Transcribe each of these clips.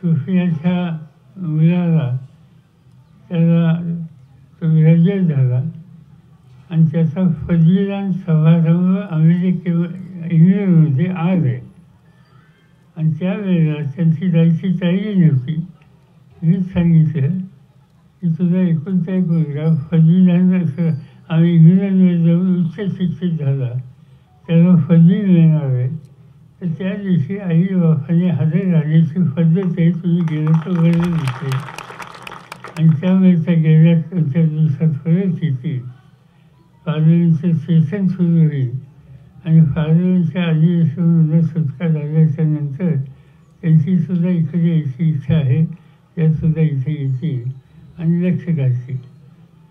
सुफियाच्या मुलाला त्याला तो ग्रॅज्युएट झाला आणि त्याचा पदवीदान समारंभ इंग्लंडमध्ये आज आहे. आणि त्यावेळेला त्यांची जायची तयारी नव्हती. मीच सांगितलं की तुझा एकुलता एक मुलगा पदवीदान आम्ही इंग्लंडमध्ये जाऊन उच्च शिक्षित झाला, त्याला पदवी मिळणार आहे, तर त्या दिवशी आई बापाने हजर राहण्याची पद्धत आहे, तुम्ही गेलं तर बरं दिसते. आणि त्यामुळे त्या गेल्या 2-4 दिवसात परत येतील. फादरांचं सेशन सुरू होईल आणि फादरांच्या अधिवेशनामधून सुटका झाल्याच्या नंतर त्यांचीसुद्धा इकडे यायची इच्छा आहे. त्यासुद्धा इथे येतील आणि लक्ष घालतील.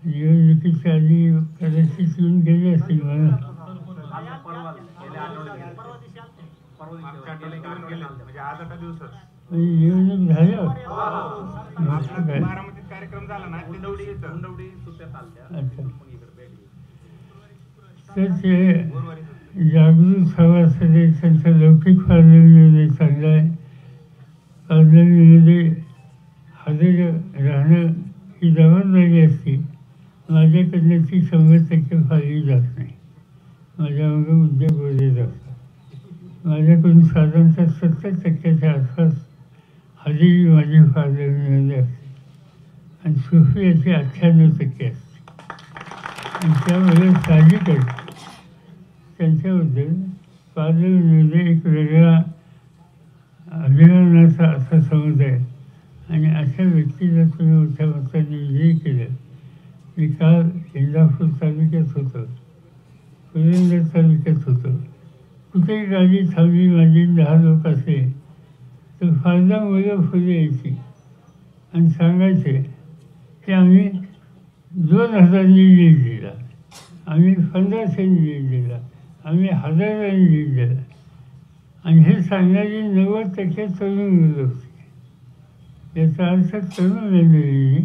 निवडणुकीच्या आधी कदाचित येऊन गेले असतील मला. निवडणूक झाल्यावर तर ते जागृत सभासद त्यांचा लौकिक फार्लमीमध्ये चालला आहे. फार्लमीमध्ये हजर राहणं ही जबाबदारी असते. माझ्याकडनं ती 100% फाळली जात नाही. माझ्यामागं उद्योग बोलले जातात. माझ्याकडून साधारणतः 70%च्या आसपास हजेरी माझी फार्लमीमध्ये असते आणि सुफियाची 98% असते. आणि त्यामुळे साहजिकच त्यांच्याबद्दल पार्लमेंटमध्ये एक वेगळा अभिमानाचा असा समुदाय आणि अशा व्यक्तीला तुम्ही मोठ्या मताने विजयी केलं. मी काल इंदापूर तालुक्यात होतो, पुरंदर तालुक्यात होतो. कुठेही गाडी थांबली माझी 10 लोक असे तर फारदा मुलं फुले यायची आणि सांगायचे की आम्ही 2000नी लीड दिला, आम्ही 1500नी लीड दिला, आम्ही 1000नी लीड दिला. आणि हे सांगणारी 90% तरुण मुलं होती. याचा अर्थ तरुण मंडळींनी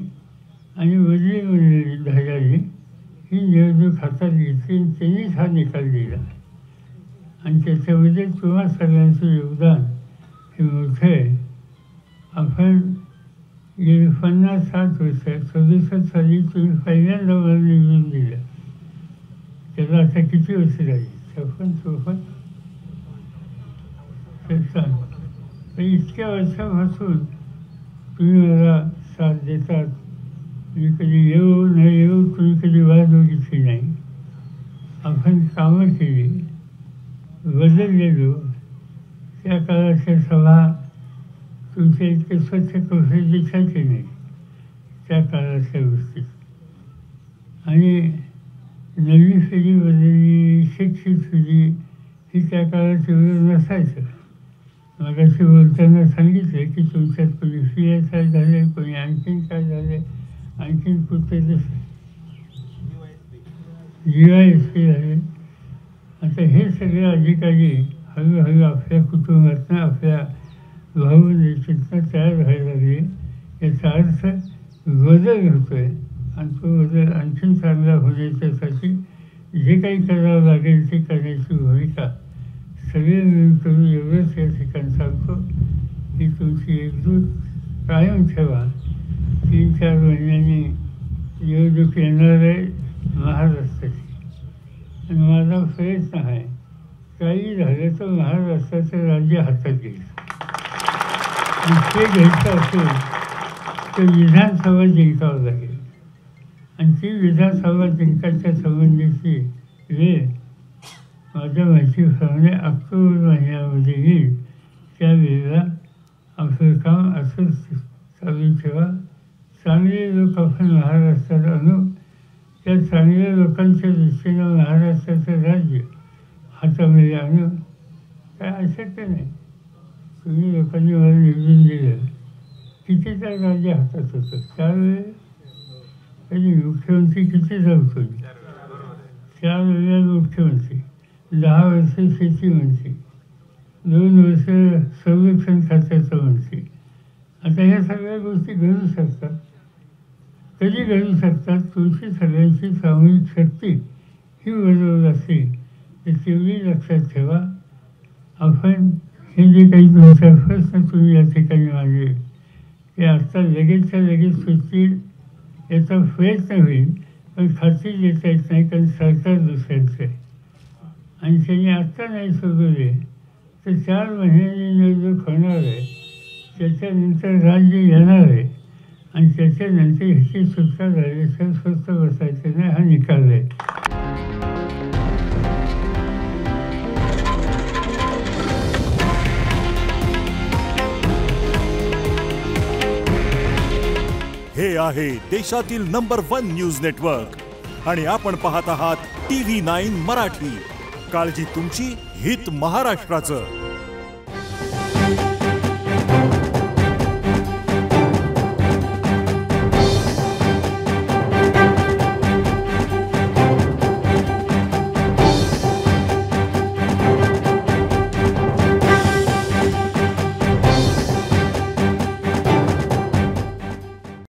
आणि वडील मंडळी धार्याने ही निवडणूक हातात घेतली आणि त्यांनीच हा निकाल दिला. आणि त्याच्यामध्ये तुम्हा सगळ्यांचं योगदान हे मोठं आहे. आपण गेली 50-60 वर्षात 67 साली तुम्ही पहिल्यांदा मला निवडून दिलं. त्याला आता किती वर्ष झाली? 56-54. तर इतक्या वर्षापासून तुम्ही मला साथ देतात. मी कधी येऊ न येऊ तुम्ही कधी वाद बघितली नाही. आपण कामं केली, बदललेलो. त्या काळाच्या सभा तुमच्या इतके स्वच्छ कसे दिसायचे नाही त्या काळाच्या गोष्टी. आणि नवी पिढी बदलली, शिक्षित पिढी ही त्या काळात एवढं नसायचं. मगाशी बोलताना सांगितलं की तुमच्यात कोणी CSI झाले, कोणी आणखीन काय झाले, आणखीन कुठे जसं GISP झाले. आता हे सगळे अधिकारी हळूहळू आपल्या कुटुंबातनं आपल्या भावनेतनं तयार व्हायला लागले. याचा अर्थ बदल होतो आहे आणि तो बदल आणखीन चांगला होण्याच्यासाठी जे काही करावं लागेल ते करण्याची भूमिका सगळे मिळून करून एवढंच या ठिकाणी सांगतो की तुमची एकजूट कायम ठेवा. 3-4 महिन्यांनी निवडणूक येणार आहे महाराष्ट्राची आणि माझा प्रयत्न आहे काही झालं तर महाराष्ट्राचं राज्य हातात घ्यायचं. ते घ्यायचं असेल तर विधानसभा जिंकावं लागेल आणि ती विधानसभा जिंकायच्या संबंधीची वेळ माझ्या माहितीप्रमाणे ऑक्टोबर महिन्यामध्ये येईल. त्यावेळेला आपलं काम असंच चालू ठेवा. चांगले लोक आपण महाराष्ट्रात आणू. त्या चांगल्या लोकांच्या दृष्टीनं महाराष्ट्राचं राज्य हातामध्ये आणू. काय अशक्य नाही. तुम्ही लोकांनी मला निवडून दिलं, कितीचा राज्य हातात होतं त्यावेळेस. कधी मुख्यमंत्री किती होतो? 4 वेळा मुख्यमंत्री, 10 वर्ष शेती मंत्री, 2 वर्ष संरक्षण खात्याचा मंत्री. आता ह्या सगळ्या गोष्टी घडू शकतात. कधी घडू शकतात? तुमची सगळ्यांची सामूहिक शक्ती ही बरोबर असेल तर तेवढी लक्षात ठेवा. आपण हे जे काही तुमचा प्रश्न तुम्ही या ठिकाणी मांडले ते आत्ता लगेचच्या लगेच सुटतील याचा प्रयत्न होईल, पण खात्री देता येत नाही, कारण सरकार दुसऱ्यांचं आहे. आणि त्यांनी आत्ता नाही सोडवले तर 4 महिन्यांनी निवडणूक होणार आहे, त्याच्यानंतर राज्य येणार आहे आणि त्याच्यानंतर ह्याची सुटका झाल्याशिवाय स्वस्त बसायचं नाही, हा निकाल आहे. हे आहे देशातील नंबर 1 न्यूज नेटवर्क आणि आपण पाहत आहात TV9 मराठी. काळजी तुमची, हित महाराष्ट्राचं.